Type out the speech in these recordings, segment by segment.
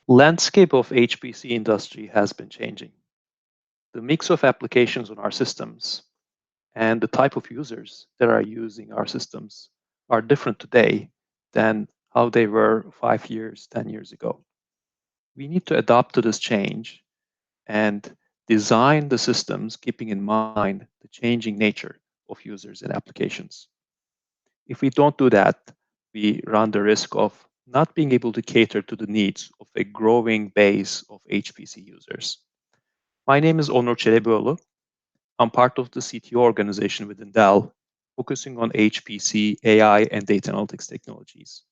Landscape of HPC industry has been changing. The mix of applications on our systems and the type of users that are using our systems are different today than how they were 5 years, 10 years ago. We need to adapt to this change and design the systems keeping in mind the changing nature of users and applications. If we don't do that, we run the risk of not being able to cater to the needs of a growing base of HPC users. My name is Onur Çelebioglu. I'm part of the CTO organization within Dell, focusing on HPC, AI, and data analytics technologies.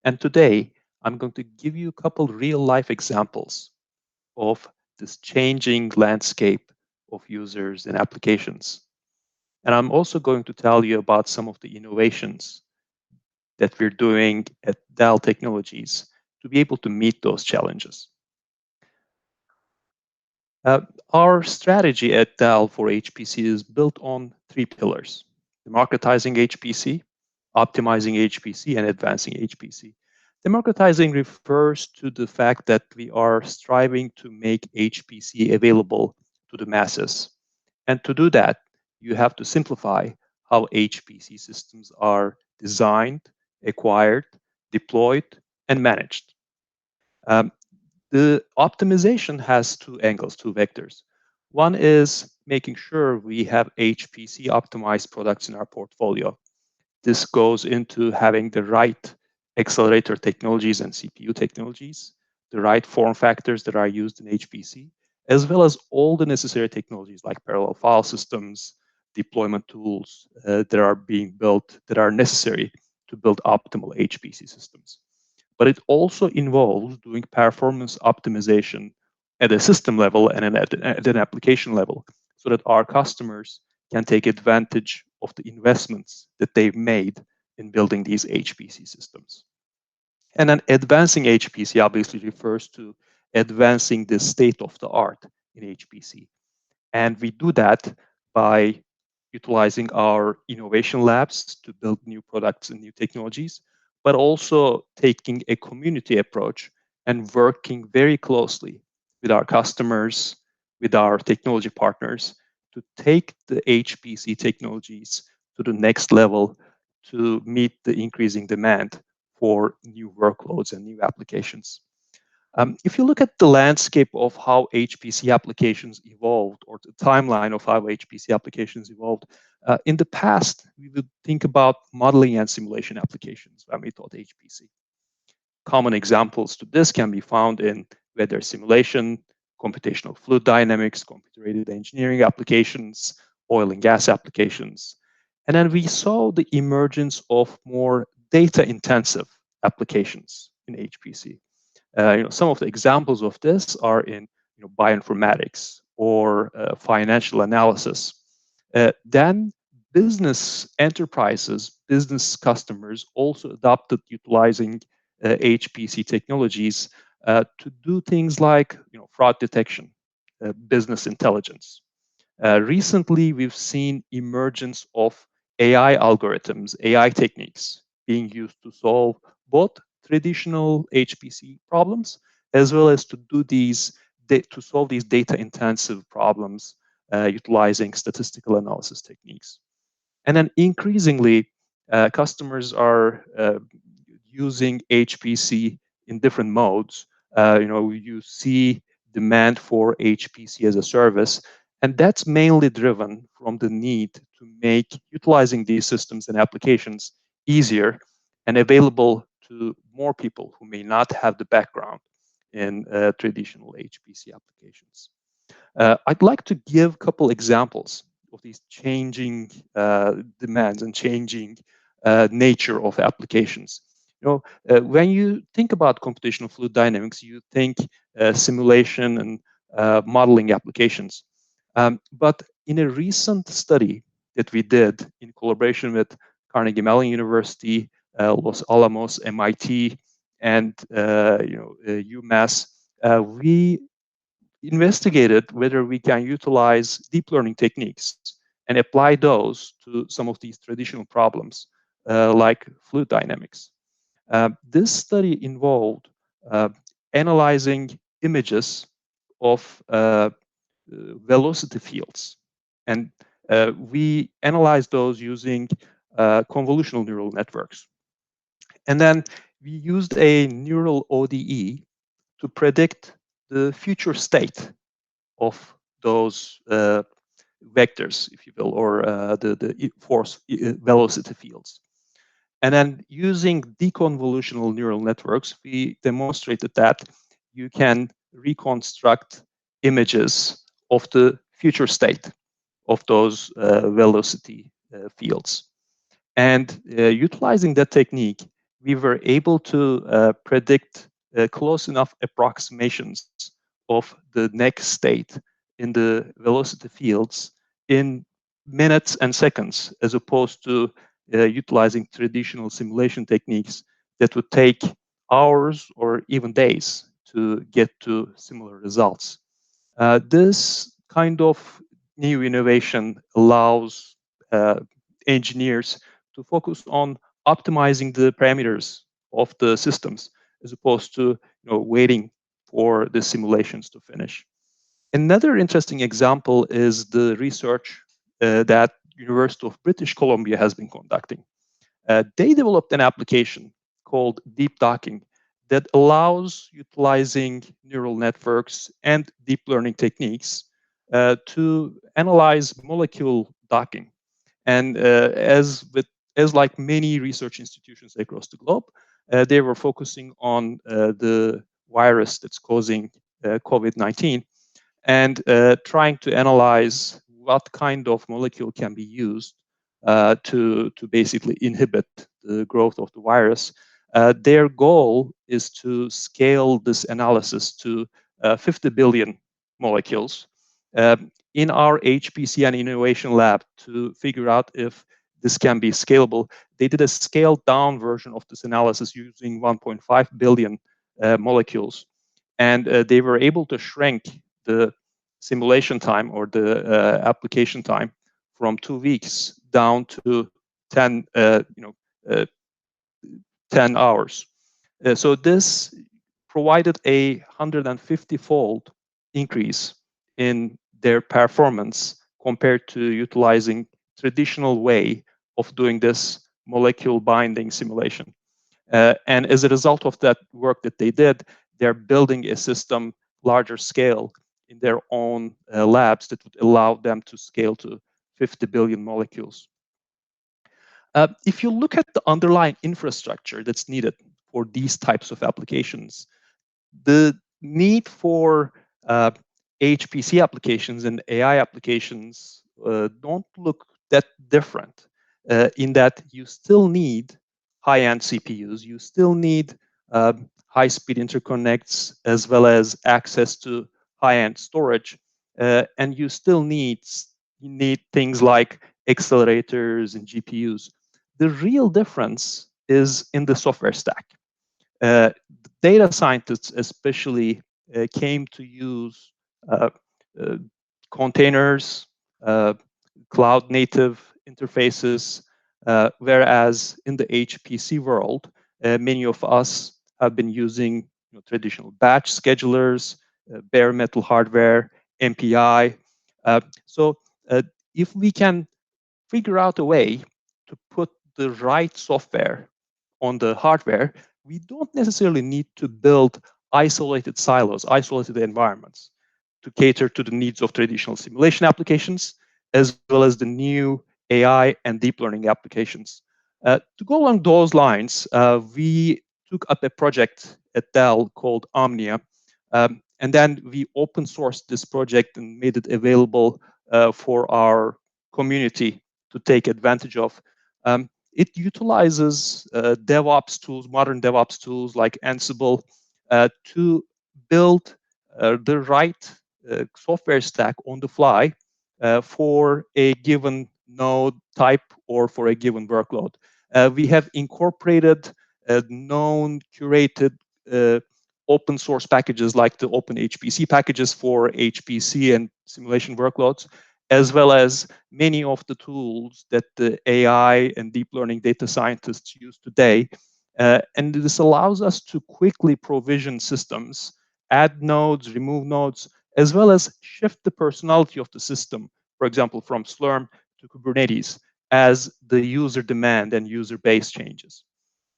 And today, I'm going to give you a couple real-life examples of this changing landscape of users and applications. And I'm also going to tell you about some of the innovations that we're doing at Dell Technologies to be able to meet those challenges. Our strategy at Dell for HPC is built on 3 pillars: democratizing HPC, optimizing HPC, and advancing HPC. Democratizing refers to the fact that we are striving to make HPC available to the masses. And to do that, you have to simplify how HPC systems are designed, acquired, deployed, and managed. Um, the optimization has 2 angles, 2 vectors. One is making sure we have HPC optimized products in our portfolio. This goes into having the right accelerator technologies and CPU technologies, the right form factors that are used in HPC, as well as all the necessary technologies like parallel file systems, deployment tools that are being built that are necessary to build optimal HPC systems. But it also involves doing performance optimization at a system level and at an application level so that our customers can take advantage of the investments that they've made in building these HPC systems. And then advancing HPC obviously refers to advancing the state of the art in HPC. And we do that by utilizing our innovation labs to build new products and new technologies, but also taking a community approach and working very closely with our customers, with our technology partners to take the HPC technologies to the next level to meet the increasing demand for new workloads and new applications. If you look at the landscape of how HPC applications evolved, or the timeline of how HPC applications evolved, in the past, we would think about modeling and simulation applications when we thought HPC. Common examples to this can be found in weather simulation, computational fluid dynamics, computer-aided engineering applications, oil and gas applications. And then we saw the emergence of more data-intensive applications in HPC. Some of the examples of this are in bioinformatics or financial analysis. Then business enterprises, business customers also adopted utilizing HPC technologies to do things like fraud detection, business intelligence. Recently, we've seen emergence of AI algorithms, AI techniques being used to solve both traditional HPC problems as well as to do to solve these data-intensive problems utilizing statistical analysis techniques. And then increasingly, customers are using HPC in different modes. You see demand for HPC as a service, and that's mainly driven from the need to make utilizing these systems and applications easier and available to more people who may not have the background in traditional HPC applications. I'd like to give a couple examples of these changing demands and changing nature of applications. When you think about computational fluid dynamics, you think simulation and modeling applications. But in a recent study that we did in collaboration with Carnegie Mellon University, Los Alamos, MIT, and UMass, we investigated whether we can utilize deep learning techniques and apply those to some of these traditional problems, like fluid dynamics. This study involved analyzing images of velocity fields. And we analyze those using convolutional neural networks. And then we used a neural ODE to predict the future state of those vectors, if you will, or the force velocity fields. And then using deconvolutional neural networks, we demonstrated that you can reconstruct images of the future state of those velocity fields. And utilizing that technique, we were able to predict close enough approximations of the next state in the velocity fields in minutes and seconds, as opposed to utilizing traditional simulation techniques that would take hours or even days to get to similar results. This kind of new innovation allows engineers to focus on optimizing the parameters of the systems as opposed to waiting for the simulations to finish. Another interesting example is the research that University of British Columbia has been conducting. They developed an application called deep docking that allows utilizing neural networks and deep learning techniques to analyze molecule docking. And as like many research institutions across the globe, they were focusing on the virus that's causing COVID-19 and trying to analyze what kind of molecule can be used to basically inhibit the growth of the virus. Their goal is to scale this analysis to 50 billion molecules in our HPC and innovation lab to figure out if this can be scalable. They did a scaled down version of this analysis using 1.5 billion molecules. And they were able to shrink the simulation time or the application time from 2 weeks down to 10, 10 hours. So this provided a 150-fold increase in their performance compared to utilizing traditional way of doing this molecule binding simulation. And as a result of that work that they did, they're building a system larger scale in their own labs that would allow them to scale to 50 billion molecules. If you look at the underlying infrastructure that's needed for these types of applications, the need for HPC applications and AI applications don't look that different in that you still need high-end CPUs, you still need high-speed interconnects as well as access to high-end storage, and you still need things like accelerators and GPUs. The real difference is in the software stack. Data scientists especially came to use containers, cloud native interfaces, whereas in the HPC world, many of us have been using traditional batch schedulers, bare metal hardware, MPI. So if we can figure out a way to put the right software on the hardware, we don't necessarily need to build isolated silos, isolated environments to cater to the needs of traditional simulation applications, as well as the new AI and deep learning applications. To go along those lines, we took up a project at Dell called Omnia, and then we open sourced this project and made it available for our community to take advantage of. It utilizes DevOps tools, modern DevOps tools like Ansible, to build the right software stack on the fly for a given node type or for a given workload. We have incorporated known curated open source packages like the Open HPC packages for HPC and simulation workloads, as well as many of the tools that the AI and deep learning data scientists use today. And this allows us to quickly provision systems, add nodes, remove nodes, as well as shift the personality of the system, for example, from Slurm to Kubernetes, as the user demand and user base changes.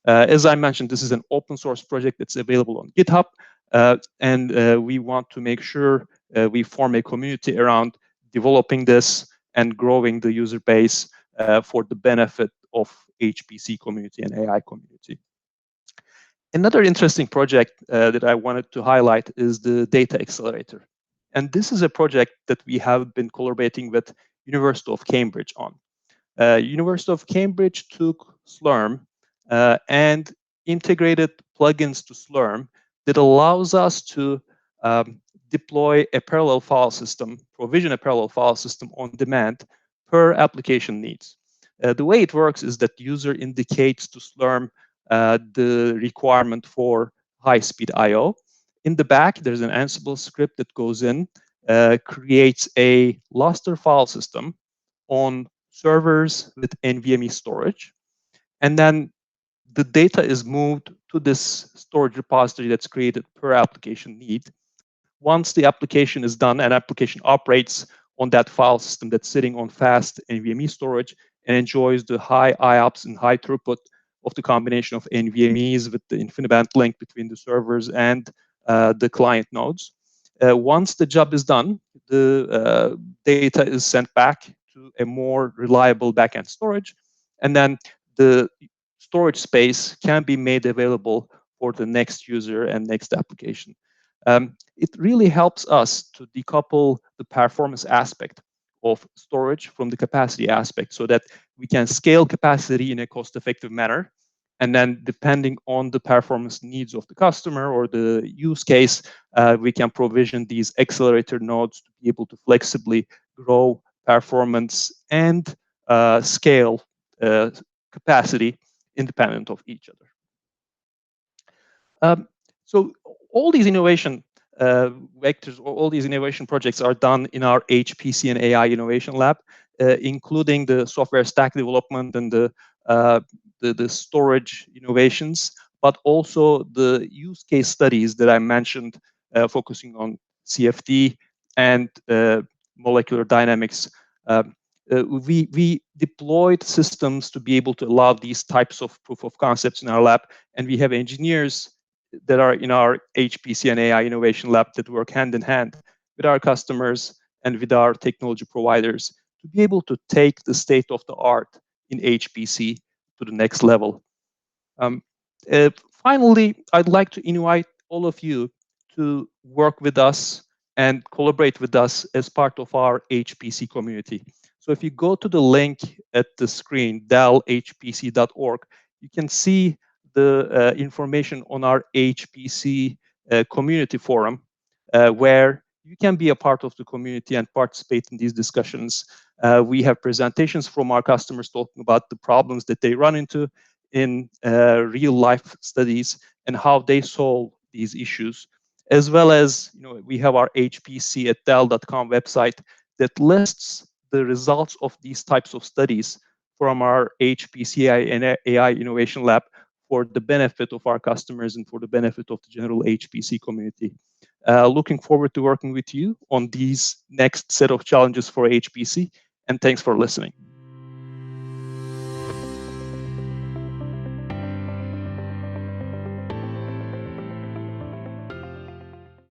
As I mentioned, this is an open source project that's available on GitHub, and we want to make sure we form a community around developing this and growing the user base for the benefit of HPC community and AI community. Another interesting project that I wanted to highlight is the Data Accelerator. And this is a project that we have been collaborating with University of Cambridge on. University of Cambridge took Slurm and integrated plugins to Slurm that allows us to deploy a parallel file system, provision a parallel file system on demand per application needs. The way it works is that the user indicates to Slurm the requirement for high-speed I/O. In the back, there's an Ansible script that goes in, creates a Lustre file system on servers with NVMe storage, and then the data is moved to this storage repository that's created per application need. Once the application is done, an application operates on that file system that's sitting on fast NVMe storage and enjoys the high IOPS and high throughput of the combination of NVMEs with the InfiniBand link between the servers and the client nodes. Once the job is done, the data is sent back to a more reliable backend storage, and then the storage space can be made available for the next user and next application. It really helps us to decouple the performance aspect of storage from the capacity aspect so that we can scale capacity in a cost-effective manner. And then depending on the performance needs of the customer or the use case, we can provision these accelerator nodes to be able to flexibly grow performance and scale capacity independent of each other. So all these innovation vectors, all these innovation projects are done in our HPC and AI Innovation Lab, including the software stack development and the storage innovations, but also the use case studies that I mentioned, focusing on CFD and molecular dynamics. We deployed systems to be able to allow these types of proof of concepts in our lab, and we have engineers that are in our HPC and AI Innovation Lab that work hand in hand with our customers and with our technology providers to be able to take the state of the art in HPC to the next level. Finally, I'd like to invite all of you to work with us and collaborate with us as part of our HPC community. So if you go to the link at the screen, dellhpc.org, you can see the information on our HPC community forum, where you can be a part of the community and participate in these discussions. We have presentations from our customers talking about the problems that they run into in real life studies and how they solve these issues, as well as we have our HPC at Dell.com website that lists the results of these types of studies from our HPC and AI Innovation Lab for the benefit of our customers and for the benefit of the general HPC community. Looking forward to working with you on these next set of challenges for HPC, and thanks for listening.